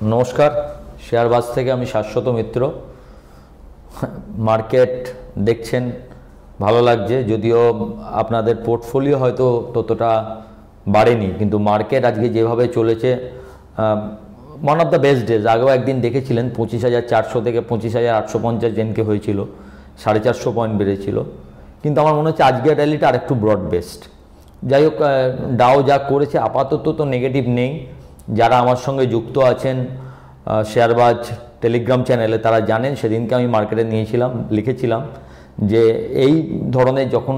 নমস্কার, শেয়ারবাজ থেকে আমি শাশ্বত মিত্র। মার্কেট দেখছেন, ভালো লাগছে, যদিও আপনাদের পোর্টফোলিও হয়তো ততটা বাড়েনি, কিন্তু মার্কেট আজকে যেভাবে চলেছে one of the best days. আগেও একদিন দেখেছিলেন 25,400 থেকে 25,850 যেনকে হয়েছিল, 450 পয়েন্ট বেড়েছিল, কিন্তু আমার মনে হচ্ছে আজকের র্যালিটা আরেকটু ব্রড বেস্ট। যাই হোক, ডাও যা করেছে আপাতত তো নেগেটিভ নেই। যারা আমার সঙ্গে যুক্ত আছেন শেয়ারবাজ টেলিগ্রাম চ্যানেলে তারা জানেন, সেদিনকে আমি মার্কেটে লিখেছিলাম যে এই ধরনের যখন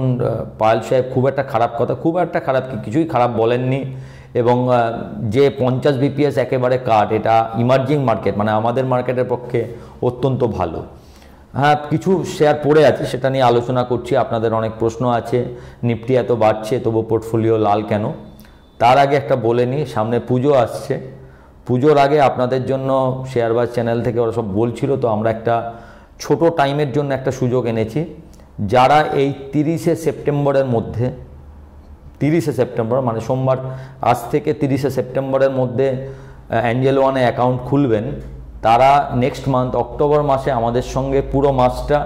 পায়েল সাহেব খুব একটা খারাপ কিছুই খারাপ বলেননি, এবং যে 50 বিপিএস একেবারে কাট, এটা ইমার্জিং মার্কেট মানে আমাদের মার্কেটের পক্ষে অত্যন্ত ভালো। হ্যাঁ, কিছু শেয়ার পড়ে আছে, সেটা নিয়ে আলোচনা করছি। আপনাদের অনেক প্রশ্ন আছে, নিফটি এত বাড়ছে তবু পোর্টফোলিও লাল কেন। তার আগে একটা বলে নিই, সামনে পুজো আসছে। পুজোর আগে আপনাদের জন্য শেয়ারবাজ চ্যানেল থেকে ওরা সব বলছিল, তো আমরা একটা ছোট টাইমের জন্য একটা সুযোগ এনেছি। যারা এই 30শে সেপ্টেম্বরের মধ্যে, 30শে সেপ্টেম্বর মানে সোমবার, আজ থেকে 30শে সেপ্টেম্বরের মধ্যে অ্যাঞ্জেল ওয়ানে অ্যাকাউন্ট খুলবেন, তারা নেক্সট মান্থ অক্টোবর মাসে আমাদের সঙ্গে পুরো মাসটা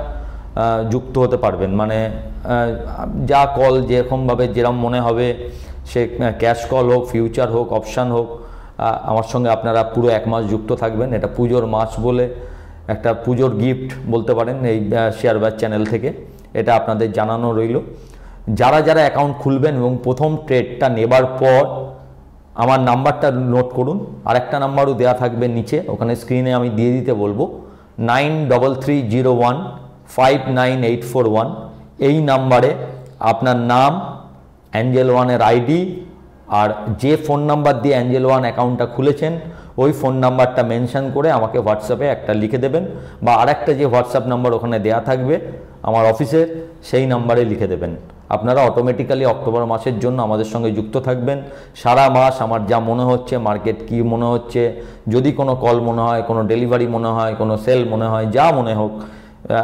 যুক্ত হতে পারবেন। মানে যা কল যেরকমভাবে যেরকম মনে হবে, সে ক্যাশ কল হোক, ফিউচার হোক, অপশান হোক, আমার সঙ্গে আপনারা পুরো এক মাস যুক্ত থাকবেন। এটা পুজোর মাস বলে একটা পুজোর গিফট বলতে পারেন এই শেয়ারবাজ চ্যানেল থেকে, এটা আপনাদের জানানো রইল। যারা যারা অ্যাকাউন্ট খুলবেন এবং প্রথম ট্রেডটা নেবার পর আমার নাম্বারটা নোট করুন, আর একটা নাম্বারও দেওয়া থাকবে নিচে, ওখানে স্ক্রিনে আমি দিয়ে দিতে বলবো, 9330159841। এই নাম্বারে আপনার নাম, অ্যাঞ্জেল ওয়ানের আইডি, আর যে ফোন নাম্বার দিয়ে অ্যাঞ্জেল ওয়ান অ্যাকাউন্টটা খুলেছেন ওই ফোন নাম্বারটা মেনশন করে আমাকে হোয়াটসঅ্যাপে একটা লিখে দেবেন, বা আরেকটা যে হোয়াটসঅ্যাপ নাম্বার ওখানে দেওয়া থাকবে আমার অফিসের, সেই নাম্বারে লিখে দেবেন। আপনারা অটোমেটিক্যালি অক্টোবর মাসের জন্য আমাদের সঙ্গে যুক্ত থাকবেন। সারা মাস আমার যা মনে হচ্ছে, মার্কেট কি মনে হচ্ছে, যদি কোনো কল মনে হয়, কোনো ডেলিভারি মনে হয়, কোনো সেল মনে হয়, যা মনে হোক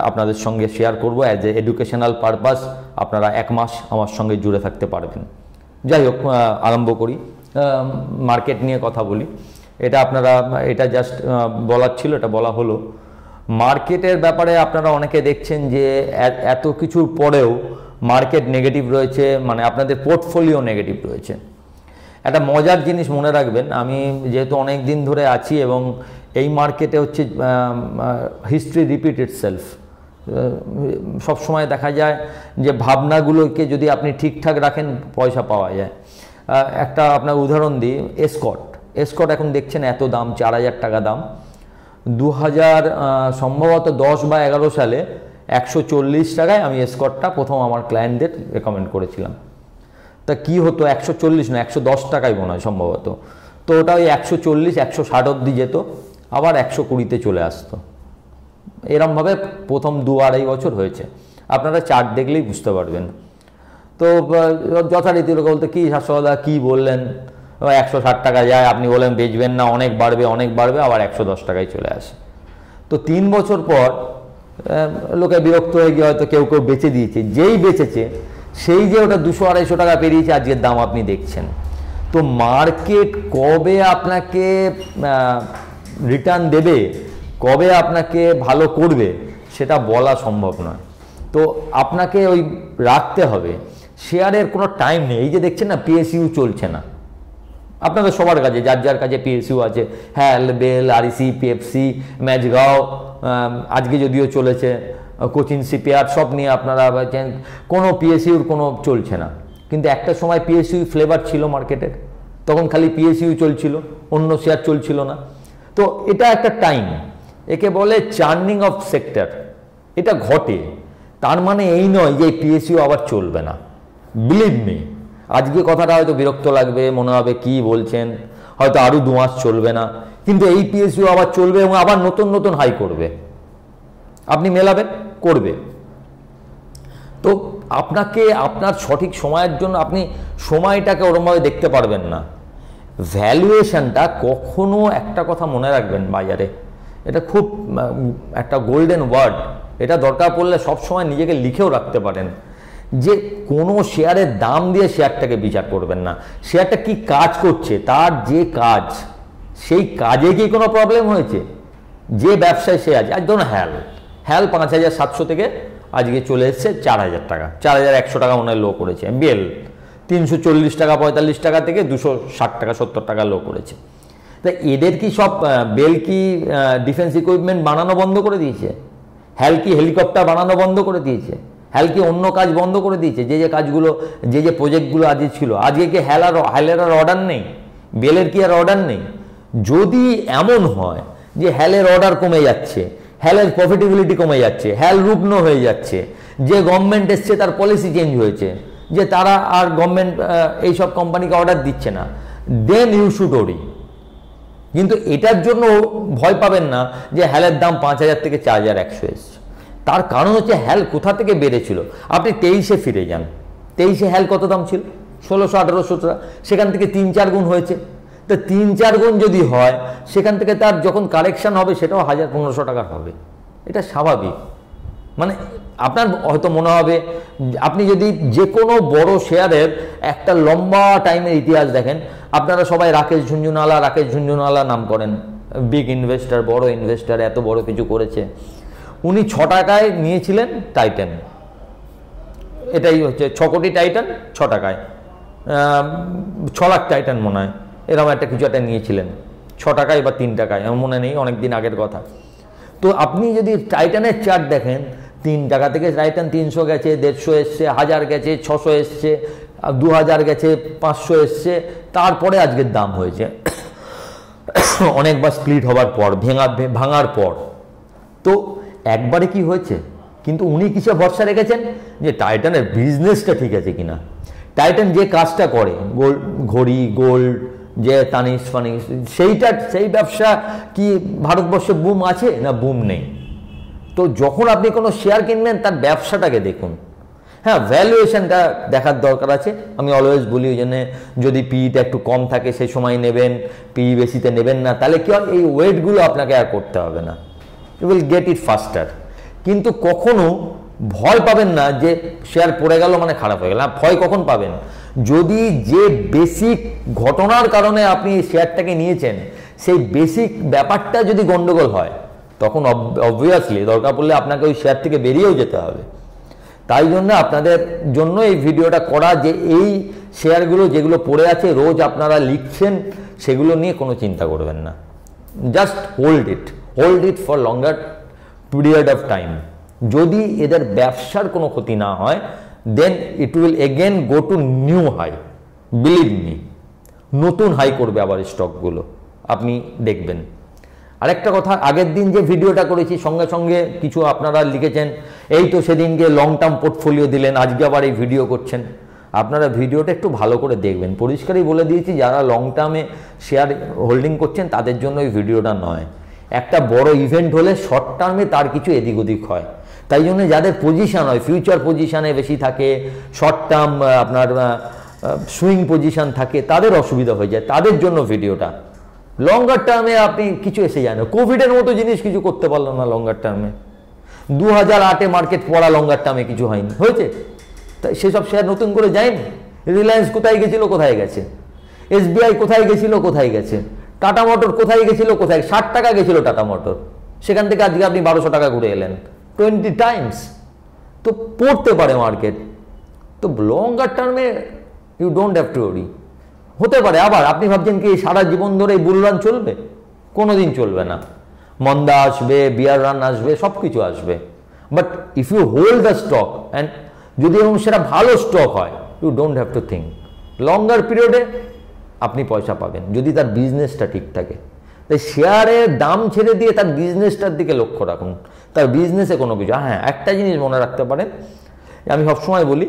আপনাদের সঙ্গে শেয়ার করব অ্যাজ এ এডুকেশনাল পারপাস। আপনারা এক মাস আমার সঙ্গে জুড়ে থাকতে পারবেন। যাই হোক, আরম্ভ করি, মার্কেট নিয়ে কথা বলি। এটা জাস্ট বলার ছিল, এটা বলা হলো। মার্কেটের ব্যাপারে আপনারা অনেকে দেখছেন যে এত কিছুর পরেও মার্কেট নেগেটিভ রয়েছে, মানে আপনাদের পোর্টফোলিও নেগেটিভ রয়েছে। একটা মজার জিনিস মনে রাখবেন, আমি যেহেতু অনেক দিন ধরে আছি এবং এই মার্কেটে হচ্ছে হিস্ট্রি রিপিট ইটসেলফ। সবসময় দেখা যায় যে ভাবনাগুলোকে যদি আপনি ঠিকঠাক রাখেন পয়সা পাওয়া যায়। একটা আপনার উদাহরণ দিই, এসকট এখন দেখছেন এত দাম, 4,000 টাকা দাম। 2000 সম্ভবত 10 বা 11 সালে 140 টাকায় আমি এসকটটা প্রথম আমার ক্লায়েন্টদের রেকমেন্ড করেছিলাম। তা কি হতো, 140 না 110 টাকায় মনে হয় সম্ভবত। তো ওটা ওই 140 160 অবধি যেত, আবার 120-তে চলে আসতো। এরমভাবে প্রথম 2-2.5 বছর হয়েছে। আপনারা চার্ট দেখলেই বুঝতে পারবেন। তো যথারীতি লোক বলতে, কি শাশ্বদা কী বললেন, 160 টাকা যায়, আপনি বলেন বেচবেন না, অনেক বাড়বে, আবার 110 টাকায় চলে আসে। তো 3 বছর পর লোকে বিরক্ত হয়ে গিয়ে হয়তো কেউ কেউ বেচে দিয়েছে। যেই বেচেছে সেই যে ওটা 200-250 টাকা পেরিয়েছে, আজকের দাম আপনি দেখছেন। তো মার্কেট কবে আপনাকে রিটার্ন দেবে, কবে আপনাকে ভালো করবে, সেটা বলা সম্ভব নয়। তো আপনাকে ওই রাখতে হবে। শেয়ারের কোনো টাইম নেই। এই যে দেখছেন না, পিএসইউ চলছে না আপনাদের সবার কাছে, যার যার কাছে পিএসইউ আছে, হ্যাঁ, বেল, আরইসি, পিএফসি, ম্যাচগাঁও, আজকে যদিও চলেছে, কোচিন শিপইয়ার্ড, সব নিয়ে আপনারা কোনো পিএসইউর কোনো চলছে না। কিন্তু একটা সময় পিএসইউ ফ্লেভার ছিল মার্কেটের, তখন খালি পিএসইউ চলছিল, অন্য শেয়ার চলছিল না। তো এটা একটা টাইম, একে বলে চার্নিং অফ সেক্টর। এটা ঘটে, তার মানে এই নয় যে পিএসইউ আবার চলবে না। বিলিভ মি, আজকে কথাটা হয়তো বিরক্ত লাগবে, মনে হবে কি বলছেন, হয়তো আরও 2 মাস চলবে না, কিন্তু এই পিএসইউ আবার চলবে এবং আবার নতুন নতুন হাই করবে। আপনি মেলাবেন, করবে। তো আপনাকে আপনার সঠিক সময়ের জন্য আপনি সময়টাকে ওরমভাবে দেখতে পারবেন না। ভ্যালুয়েশনটা কখনো, একটা কথা মনে রাখবেন বাজারে, এটা খুব একটা গোল্ডেন ওয়ার্ড, এটা দরকার পড়লে সবসময় নিজেকে লিখেও রাখতে পারেন, যে কোনো শেয়ারের দাম দিয়ে শেয়ারটাকে বিচার করবেন না। শেয়ারটা কি কাজ করছে, তার যে কাজ সেই কাজে কি কোনো প্রবলেম হয়েছে? যে ব্যবসায় সে আছে, আজ ধরুন হ্যাল 5,700 থেকে আজকে চলে এসছে 4,000 টাকা, 4,100 টাকা মনে হয় লো করেছে। বেল 340 টাকা 45 টাকা থেকে 260 টাকা 70 টাকা লো করেছে। তা এদের কি সব বেল কি ডিফেন্স ইকুইপমেন্ট বানানো বন্ধ করে দিয়েছে? হ্যাল কি হেলিকপ্টার বানানো বন্ধ করে দিয়েছে? হ্যাল কি অন্য কাজ বন্ধ করে দিয়েছে? যে কাজগুলো, যে প্রজেক্টগুলো আজকে ছিল, আজকে কি হ্যালের আর অর্ডার নেই? বেলের কি আর অর্ডার নেই? যদি এমন হয় যে হ্যালের অর্ডার কমে যাচ্ছে, হ্যালের প্রফিটেবিলিটি কমে যাচ্ছে, হ্যাল রুগ্ন হয়ে যাচ্ছে, যে গভর্নমেন্ট এসছে তার পলিসি চেঞ্জ হয়েছে, যে তারা আর গভর্নমেন্ট এইসব কোম্পানিকে অর্ডার দিচ্ছে না, দেন ইউ শুড ওরি। কিন্তু এটার জন্য ভয় পাবেন না যে হ্যালের দাম 5,000 থেকে 4,100 এসছে। তার কারণ হচ্ছে হ্যাল কোথা থেকে বেড়েছিল। আপনি 23-এ ফিরে যান, 23-এ হ্যাল কত দাম ছিল? 1600-1800 টাকা, সেখান থেকে 3-4 গুণ হয়েছে। তো 3-4 গুণ যদি হয়, সেখান থেকে তার যখন কারেকশন হবে সেটাও 1,000-1,500 টাকার হবে। এটা স্বাভাবিক। মানে আপনার হয়তো মনে হবে, আপনি যদি যে কোনো বড় শেয়ারের একটা লম্বা টাইমের ইতিহাস দেখেন, আপনারা সবাই রাকেশ ঝুনঝুনওয়ালা নাম করেন, বিগ ইনভেস্টার, বড় ইনভেস্টার, এত বড় কিছু করেছে। উনি 6 টাকায় নিয়েছিলেন টাইটান, এটাই হচ্ছে 6 কোটি টাইটান 6 টাকায়, 6 লাখ টাইটান মনে হয়, এরকম একটা কিছু একটা নিয়েছিলেন 6 টাকায় বা 3 টাকায়, আমার মনে নেই, অনেক দিন আগের কথা। তো আপনি যদি টাইটানের চার্ট দেখেন, 3 টাকা থেকে টাইটান 300 গেছে, 150 এসছে, 1000 গেছে, 600 এসছে, 2000 গেছে, 500 এসছে, তারপরে আজকের দাম হয়েছে অনেকবার স্প্লিট হবার পর, ভাঙার পর। তো একবারে কি হয়েছে? কিন্তু উনি কিসে ভরসা রেখেছেন? যে টাইটানের বিজনেসটা ঠিক আছে কিনা, টাইটান যে কাজটা করে, গোল্ড, ঘড়ি, গোল্ড, যে তানিশ ফানিশ, সেই ব্যবসা কি ভারতবর্ষে বুম আছে না বুম নেই? তো যখন আপনি কোনো শেয়ার কিনবেন, তার ব্যবসাটাকে দেখুন। হ্যাঁ, ভ্যালুয়েশনটা দেখার দরকার আছে। আমি অলওয়েজ বলি, ওই জন্য যদি পিইটা একটু কম থাকে সেই সময় নেবেন, পিই বেশিতে নেবেন না, তাহলে কি হয়, এই ওয়েটগুলো আপনাকে আর করতে হবে না, you will get it faster. কিন্তু কখনো ভয় পাবেন না যে শেয়ার পড়ে গেল মানে খারাপ হয়ে গেল। ভয় কখন পাবেন? যদি যে বেসিক ঘটনার কারণে আপনি শেয়ারটাকে নিয়েছেন, সেই বেসিক ব্যাপারটা যদি গন্ডগোল হয়, তখন অবভিয়াসলি দরকার পড়লে আপনাকে ওই শেয়ার থেকে বেরিয়েও যেতে হবে। তাই জন্য আপনাদের জন্য এই ভিডিওটা করা, যে এই শেয়ারগুলো যেগুলো পড়ে আছে, রোজ আপনারা লিখছেন, সেগুলো নিয়ে কোনো চিন্তা করবেন না, just hold it for longer period of time. যদি এদের ব্যবসার কোনো ক্ষতি না হয়, then it will again go to new high, believe me, নতুন হাই করবে আবার স্টকগুলো, আপনি দেখবেন। আরেকটা কথা, আগের দিন যে ভিডিওটা করেছি, সঙ্গে সঙ্গে কিছু আপনারা লিখেছেন, এই তো সেদিনকে লং টার্ম পোর্টফোলিও দিলেন, আজকে আবার এই ভিডিও করছেন। আপনারা ভিডিওটা একটু ভালো করে দেখবেন, পরিষ্কারই বলে দিয়েছি, যারা লং টার্মে শেয়ার হোল্ডিং করছেন তাদের জন্য এই ভিডিওটা নয়। একটা বড় ইভেন্ট হলে শর্ট টার্মে তার কিছু এদিক ওদিক হয়, তাই জন্য যাদের পজিশন হয়, ফিউচার পজিশানে বেশি থাকে, শর্ট টার্ম আপনার সুইং পজিশন থাকে, তাদের অসুবিধা হয়ে যায়, তাদের জন্য ভিডিওটা। লঙ্গার টার্মে আপনি কিছু এসে যায় না, কোভিডের মতো জিনিস কিছু করতে পারলো না লঙ্গার টার্মে। 2008-এ মার্কেট পড়া, লঙ্গার টার্মে কিছু হয়নি, হয়েছে? তাই সেসব শেয়ার নতুন করে যায়নি। রিলায়েন্স কোথায় গেছিল, কোথায় গেছে? SBI কোথায় গেছিল, কোথায় গেছে? টাটা মোটর কোথায় গেছিল, কোথায়? 60 টাকা গেছিল টাটা মোটর, সেখান থেকে আজকে আপনি 1200 টাকা ঘুরে এলেন, 20 টাইমস। তো পড়তে পারে মার্কেট। তো লঙ্গার টার্মে ইউ ডোন্ট হ্যাভ টু ওরি। হতে পারে আবার আপনি ভাবছেন কি সারা জীবন ধরে এই বুল রান চলবে? কোনোদিন চলবে না। মন্দা আসবে, বিয়ার রান আসবে, সব কিছু আসবে, but if you hold the stock, and যদি এবং সেটা ভালো স্টক হয়, you don't have to think. Longer পিরিয়ডে আপনি পয়সা পাবেন যদি তার বিজনেসটা ঠিক থাকে। তাই শেয়ারের দাম ছেড়ে দিয়ে তার বিজনেসটার দিকে লক্ষ্য রাখুন, তার বিজনেসে কোনো কিছু। হ্যাঁ, একটা জিনিস মনে রাখতে পারেন, আমি সবসময় বলি,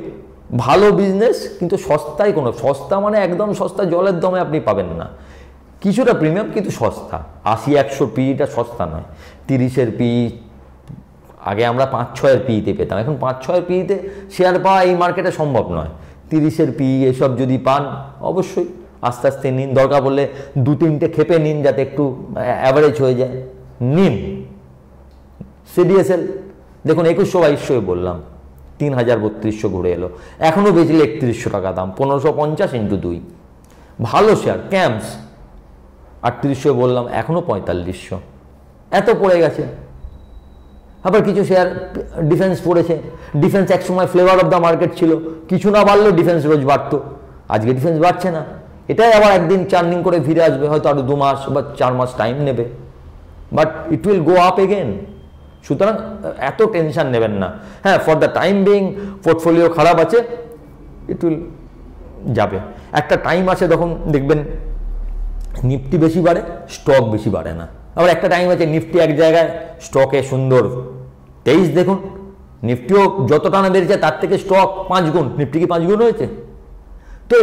ভালো বিজনেস কিন্তু সস্তায়, কোনো সস্তা মানে একদম সস্তা জলের দমে আপনি পাবেন না, কিছুটা প্রিমিয়াম কিন্তু সস্তা। 80-100 পিইটা সস্তা নয়, 30-এর পিই আগে আমরা 5-6-এর পিইতে পেতাম, এখন 5-6-এর পিইতে শেয়ার পাওয়া এই মার্কেটে সম্ভব নয়। 30-এর পিই এসব যদি পান, অবশ্যই আস্তে আস্তে নিন, দরকার পড়লে 2-3টে খেপে নিন যাতে একটু অ্যাভারেজ হয়ে যায়, নিন। CDSL দেখুন 2100-2200 বললাম, 3032 ঘুরে এলো, এখনও বেচলে 3100 টাকা দাম, 1550 × 2, ভালো শেয়ার। ক্যাম্পস 3800 বললাম, এখনও 4500, এত পড়ে গেছে। আবার কিছু শেয়ার ডিফেন্স পড়েছে। ডিফেন্স এক সময় ফ্লেভার অফ দ্য মার্কেট ছিল, কিছু না বাড়লেও ডিফেন্স রোজ বাড়তো, আজকে ডিফেন্স বাড়ছে না। এটাই আবার একদিন টার্নিং করে ফিরে আসবে, হয়তো আরও 2 মাস বা 4 মাস টাইম নেবে, but it will go up again. সুতরাং এত টেনশন নেবেন না। হ্যাঁ, for the time being portfolio খারাপ আছে, ইট উইল যাবে। একটা টাইম আছে তখন দেখবেন নিফটি বেশি বাড়ে, স্টক বেশি বাড়ে না। আবার একটা টাইম আছে নিফটি এক জায়গায়, স্টকে সুন্দর 23 দেখুন, নিফটিও যত টানা বেড়েছে তার থেকে স্টক 5 গুণ, নিফটি কি 5 গুণ হয়েছে? তো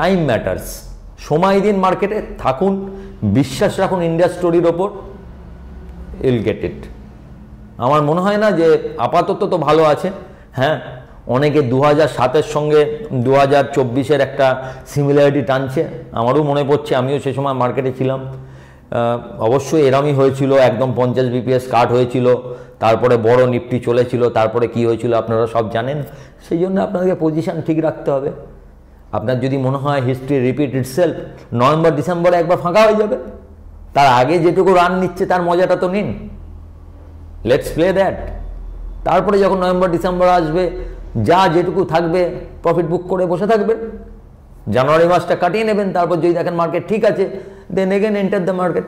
টাইম ম্যাটার্স। সময় দিন, মার্কেটে থাকুন, বিশ্বাস রাখুন ইন্ডিয়া স্টোরির ওপর, ইল গেট ইট। আমার মনে হয় না যে আপাতত তো ভালো আছে। হ্যাঁ, অনেকে 2007-এর সঙ্গে 2024-এর একটা সিমিলারিটি টানছে, আমারও মনে পড়ছে, আমিও সে সময় মার্কেটে ছিলাম। অবশ্যই এরমই হয়েছিল, একদম 50 BPS কাট হয়েছিল, তারপরে বড় নিফটি চলেছিল, তারপরে কি হয়েছিল আপনারা সব জানেন। সেই জন্য আপনাদেরকে পজিশন ঠিক রাখতে হবে। আপনার যদি মনে হয় হিস্ট্রি রিপিট ইটসেলফ, নভেম্বর ডিসেম্বরে একবার ফাঁকা হয়ে যাবে, তার আগে যেটুকু রান নিচ্ছে তার মজাটা তো নিন, লেটস প্লে দ্যাট। তারপরে যখন নভেম্বর ডিসেম্বর আসবে, যা যেটুকু থাকবে প্রফিট বুক করে বসে থাকবেন, জানুয়ারি মাসটা কাটিয়ে নেবেন, তারপর যদি দেখেন মার্কেট ঠিক আছে, then again enter the market.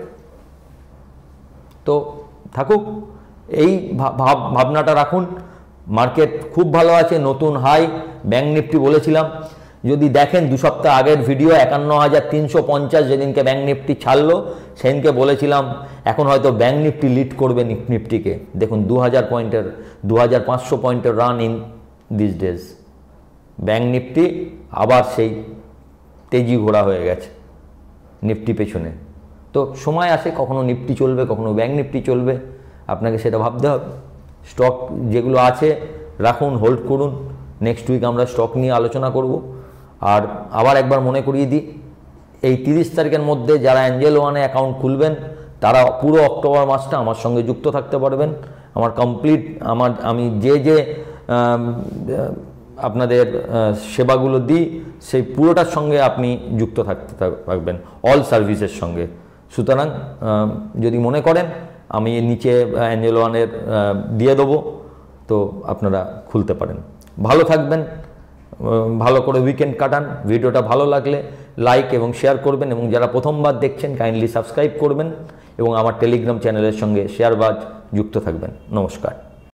তো থাকুক, এই ভাবনাটা রাখুন। মার্কেট খুব ভালো আছে, নতুন হাই। ব্যাংক নিফটি বলেছিলাম, যদি দেখেন 2 সপ্তাহ আগের ভিডিও, 51,350 যেদিনকে ব্যাংক নিফটি ছাড়লো, সেদিনকে বলেছিলাম এখন হয়তো ব্যাংক নিফটি লিড করবে নিফটিকে। দেখুন 2000 পয়েন্টের 2500 পয়েন্টের run in this days, bank Nifty আবার সেই তেজি ঘোড়া হয়ে গেছে নিফটি পেছনে। তো সময় আসে, কখনো নিফটি চলবে, কখনো ব্যাংক নিফটি চলবে, আপনাকে সেটা ভাবতে হবে। স্টক যেগুলো আছে রাখুন, হোল্ড করুন। নেক্সট উইক আমরা স্টক নিয়ে আলোচনা করব। আর আবার একবার মনে করিয়ে দিই, এই 30 তারিখের মধ্যে যারা অ্যাঞ্জেল ওয়ানে অ্যাকাউন্ট খুলবেন তারা পুরো অক্টোবর মাসটা আমার সঙ্গে যুক্ত থাকতে পারবেন। আমার কমপ্লিট আমি যে আপনাদের সেবাগুলো দিই সেই পুরোটার সঙ্গে আপনি যুক্ত থাকতে পারবেন, অল সার্ভিসের সঙ্গে। সুতরাং যদি মনে করেন আমি নিচে অ্যাঞ্জেল ওয়ানের দিয়ে দেবো, তো আপনারা খুলতে পারেন। ভালো থাকবেন, ভালো করে উইকেন্ড কাটান। ভিডিওটা ভালো লাগলে লাইক এবং শেয়ার করবেন, এবং যারা প্রথমবার দেখছেন কাইন্ডলি সাবস্ক্রাইব করবেন এবং আমার টেলিগ্রাম চ্যানেলের সঙ্গে শেয়ারবাজ যুক্ত থাকবেন। নমস্কার।